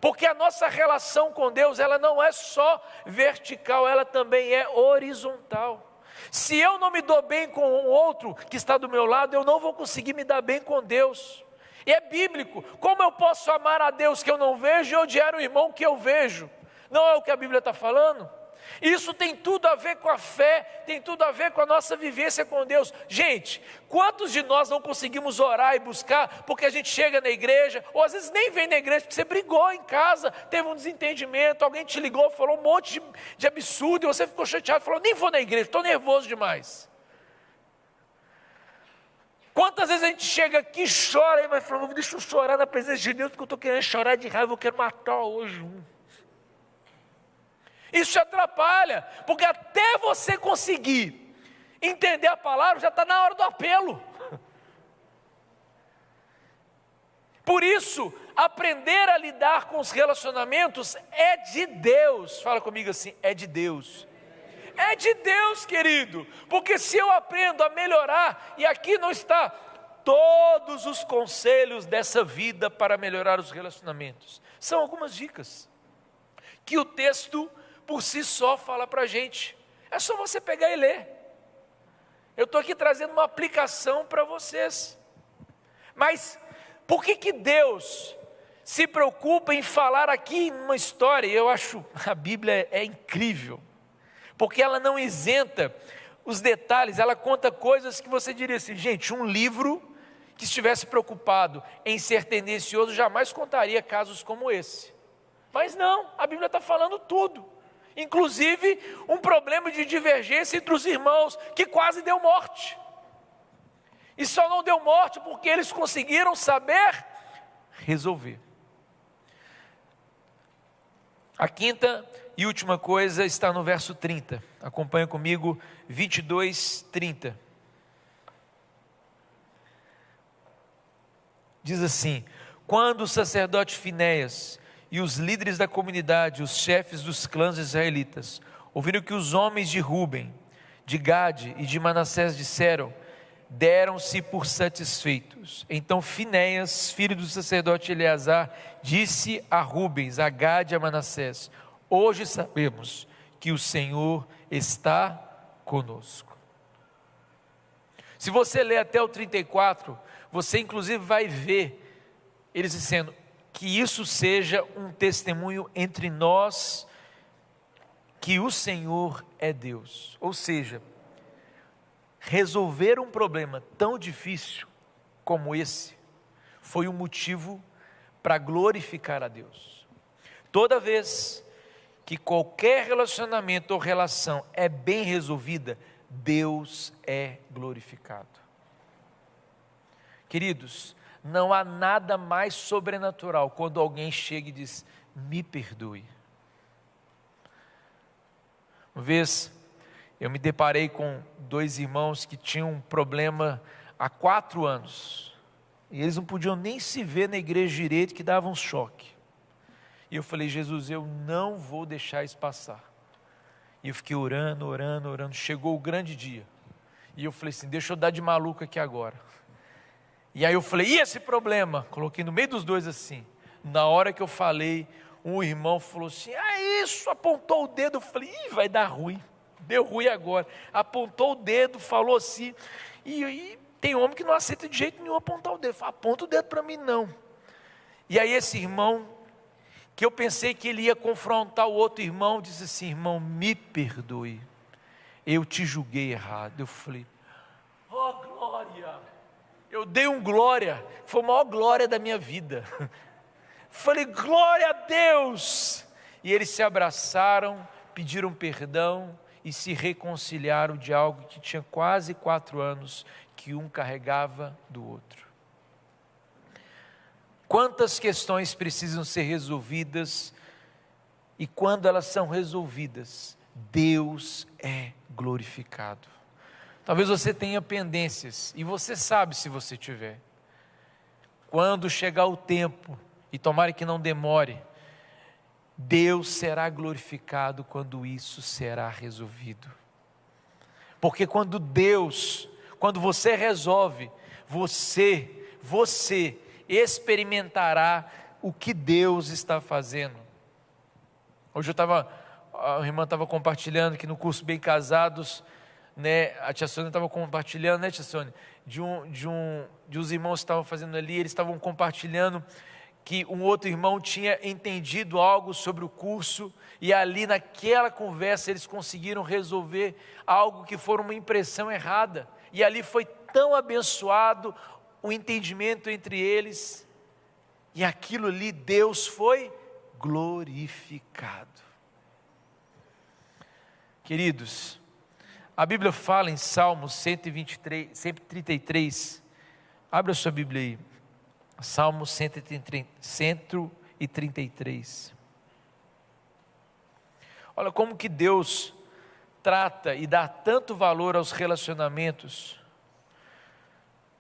Porque a nossa relação com Deus, ela não é só vertical, ela também é horizontal. Se eu não me dou bem com o outro que está do meu lado, eu não vou conseguir me dar bem com Deus. E é bíblico, como eu posso amar a Deus que eu não vejo e odiar o irmão que eu vejo? Não é o que a Bíblia está falando? Isso tem tudo a ver com a fé, tem tudo a ver com a nossa vivência com Deus. Gente, quantos de nós não conseguimos orar e buscar, porque a gente chega na igreja, ou às vezes nem vem na igreja, porque você brigou em casa, teve um desentendimento, alguém te ligou, falou um monte de absurdo, e você ficou chateado, falou, nem vou na igreja, estou nervoso demais. Quantas vezes a gente chega aqui e chora, mas fala, deixa eu chorar na presença de Deus, porque eu estou querendo chorar de raiva, eu quero matar hoje um. Isso te atrapalha, porque até você conseguir entender a palavra, já está na hora do apelo. Por isso, aprender a lidar com os relacionamentos é de Deus. Fala comigo assim, é de Deus. É de Deus, querido, porque se eu aprendo a melhorar, e aqui não está todos os conselhos dessa vida para melhorar os relacionamentos, são algumas dicas, que o texto por si só fala para a gente, é só você pegar e ler. Eu estou aqui trazendo uma aplicação para vocês, mas por que Deus se preocupa em falar aqui uma história? Eu acho a Bíblia é incrível, porque ela não isenta os detalhes, ela conta coisas que você diria assim, gente, um livro que estivesse preocupado em ser tendencioso jamais contaria casos como esse, mas não, a Bíblia está falando tudo. Inclusive um problema de divergência entre os irmãos, que quase deu morte, e só não deu morte porque eles conseguiram saber resolver. A quinta e última coisa está no verso 30, acompanha comigo, 22:30. Diz assim, quando o sacerdote Finéias e os líderes da comunidade, os chefes dos clãs israelitas, ouviram que os homens de Ruben, de Gade e de Manassés disseram, deram-se por satisfeitos. Então Finéias, filho do sacerdote Eleazar, disse a Rubens, a Gade e a Manassés, hoje sabemos que o Senhor está conosco. Se você ler até o 34, você inclusive vai ver eles dizendo, que isso seja um testemunho entre nós, que o Senhor é Deus. Ou seja, resolver um problema tão difícil como esse, foi um motivo para glorificar a Deus. Toda vez que qualquer relacionamento ou relação é bem resolvida, Deus é glorificado. Queridos, não há nada mais sobrenatural quando alguém chega e diz, me perdoe. Uma vez eu me deparei com dois irmãos que tinham um problema há 4 anos. E eles não podiam nem se ver na igreja direito, que dava um choque. E eu falei: Jesus, eu não vou deixar isso passar. E eu fiquei orando, orando, orando. Chegou o grande dia. E eu falei assim: deixa eu dar de maluco aqui agora. E aí eu falei: e esse problema? Coloquei no meio dos dois assim. Na hora que eu falei, um irmão falou assim: isso, apontou o dedo. Eu falei: vai dar ruim. Deu ruim agora. Apontou o dedo, falou assim. E tem homem que não aceita de jeito nenhum apontar o dedo. Fala: aponta o dedo para mim não. E aí esse irmão, que eu pensei que ele ia confrontar o outro irmão, disse assim: irmão, me perdoe, eu te julguei errado. Eu falei: oh glória, eu dei um glória, foi a maior glória da minha vida. Falei: glória a Deus. E eles se abraçaram, pediram perdão e se reconciliaram de algo que tinha quase 4 anos, que um carregava do outro. Quantas questões precisam ser resolvidas, e quando elas são resolvidas, Deus é glorificado. Talvez você tenha pendências, e você sabe se você tiver. Quando chegar o tempo, e tomara que não demore, Deus será glorificado quando isso será resolvido. Porque quando você resolve, você experimentará o que Deus está fazendo. Hoje a irmã estava compartilhando que no curso Bem Casados, né, a tia Sônia estava compartilhando, né, tia Sônia, de uns irmãos que estavam fazendo ali, eles estavam compartilhando que um outro irmão tinha entendido algo sobre o curso, e ali naquela conversa eles conseguiram resolver algo que foi uma impressão errada, e ali foi tão abençoado o entendimento entre eles, e aquilo ali, Deus foi glorificado. Queridos, a Bíblia fala em Salmos 133, abre a sua Bíblia aí, Salmos 133, olha como que Deus trata e dá tanto valor aos relacionamentos.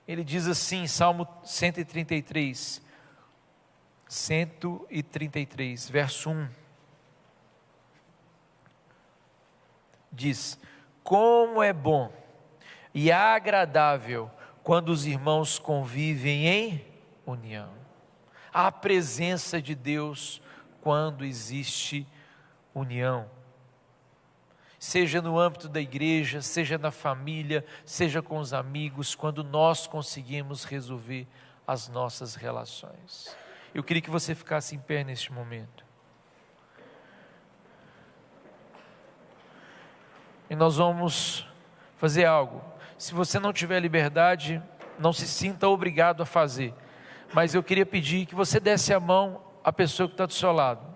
Ele diz assim, Salmo 133, verso 1, diz: como é bom e agradável quando os irmãos convivem em união. A presença de Deus quando existe união. Seja no âmbito da igreja, seja na família, seja com os amigos, quando nós conseguimos resolver as nossas relações. Eu queria que você ficasse em pé neste momento. E nós vamos fazer algo. Se você não tiver liberdade, não se sinta obrigado a fazer. Mas eu queria pedir que você desse a mão à pessoa que está do seu lado.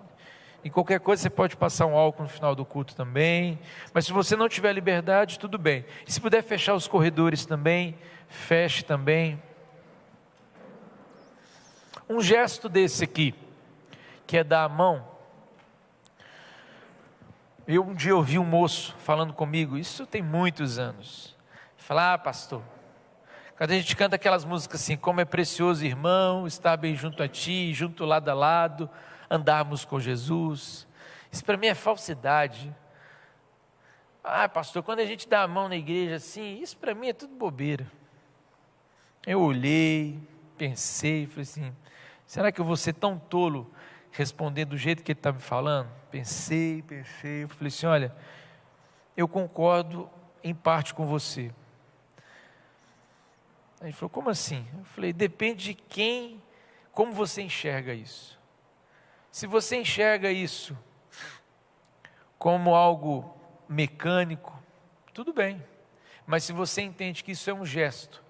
E qualquer coisa você pode passar um álcool no final do culto também. Mas se você não tiver liberdade, tudo bem. E se puder fechar os corredores também, feche também. Um gesto desse aqui, que é dar a mão. Um dia ouvi um moço falando comigo, isso tem muitos anos. Falar: pastor, quando a gente canta aquelas músicas assim, como é precioso, irmão, estar bem junto a ti, junto lado a lado, andarmos com Jesus. Isso para mim é falsidade. Pastor, quando a gente dá a mão na igreja assim, isso para mim é tudo bobeira. Eu olhei, pensei, falei assim: será que eu vou ser tão tolo respondendo do jeito que ele está me falando? Pensei, eu falei assim: olha, eu concordo em parte com você. Aí ele falou: como assim? Eu falei: depende de como você enxerga isso. Se você enxerga isso como algo mecânico, tudo bem. Mas se você entende que isso é um gesto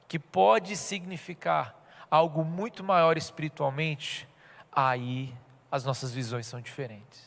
que pode significar algo muito maior espiritualmente, aí as nossas visões são diferentes.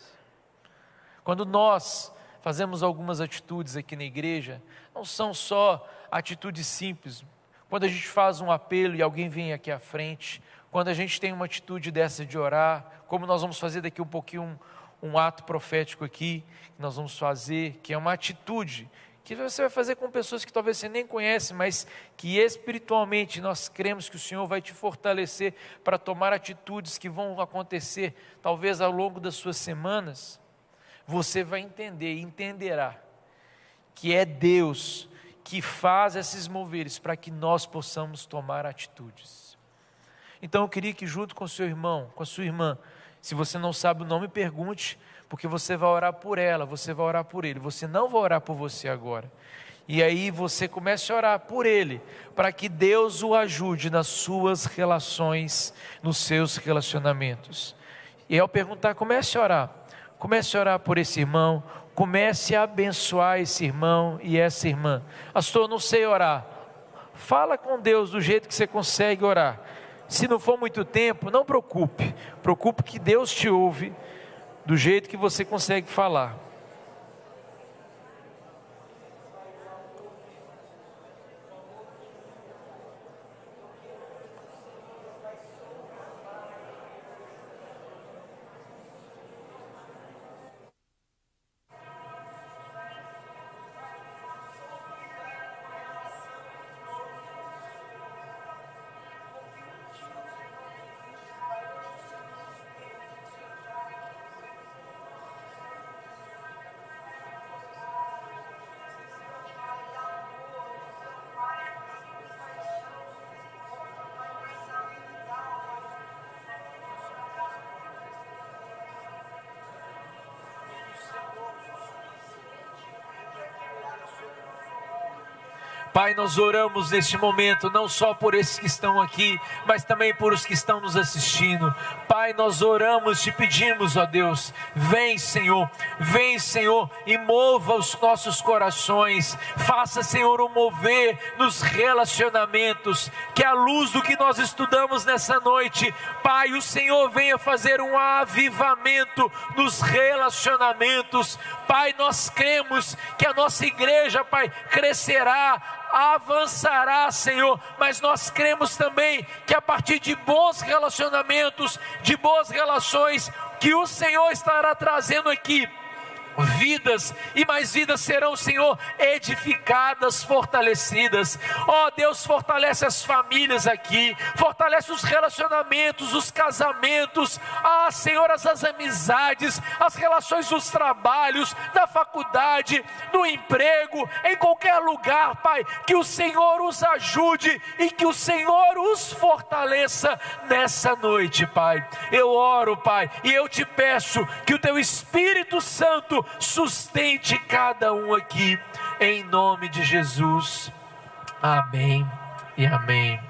Quando nós fazemos algumas atitudes aqui na igreja, não são só atitudes simples. Quando a gente faz um apelo e alguém vem aqui à frente, quando a gente tem uma atitude dessa de orar, como nós vamos fazer daqui um pouquinho um ato profético aqui, que nós vamos fazer, que é uma atitude que você vai fazer com pessoas que talvez você nem conhece, mas que espiritualmente nós cremos que o Senhor vai te fortalecer para tomar atitudes que vão acontecer, talvez ao longo das suas semanas. Você vai entender e entenderá que é Deus que faz esses moveres para que nós possamos tomar atitudes. Então eu queria que junto com o seu irmão, com a sua irmã, se você não sabe o nome, pergunte, porque você vai orar por ela, você vai orar por ele, você não vai orar por você agora. E aí você comece a orar por ele, para que Deus o ajude nas suas relações, nos seus relacionamentos. E ao perguntar, comece a orar por esse irmão, comece a abençoar esse irmão e essa irmã. Pastor, não sei orar. Fala com Deus do jeito que você consegue orar. Se não for muito tempo, não preocupe que Deus te ouve do jeito que você consegue falar. Pai, nós oramos neste momento, não só por esses que estão aqui, mas também por os que estão nos assistindo. Pai, nós oramos, te pedimos, ó Deus, vem Senhor, e mova os nossos corações, faça Senhor, mover nos relacionamentos, que à luz do que nós estudamos nessa noite, Pai, o Senhor venha fazer um avivamento nos relacionamentos. Pai, nós cremos que a nossa igreja, Pai, crescerá, avançará, Senhor, mas nós cremos também que a partir de bons relacionamentos, de boas relações, que o Senhor estará trazendo aqui vidas, e mais vidas serão, Senhor, edificadas, fortalecidas. Ó Deus, fortalece as famílias aqui, fortalece os relacionamentos, os casamentos, Senhor, as amizades, as relações dos trabalhos, da faculdade, no emprego, em qualquer lugar, Pai, que o Senhor os ajude e que o Senhor os fortaleça nessa noite, Pai. Eu oro, Pai, e eu te peço que o Teu Espírito Santo sustente cada um aqui, em nome de Jesus. Amém e amém.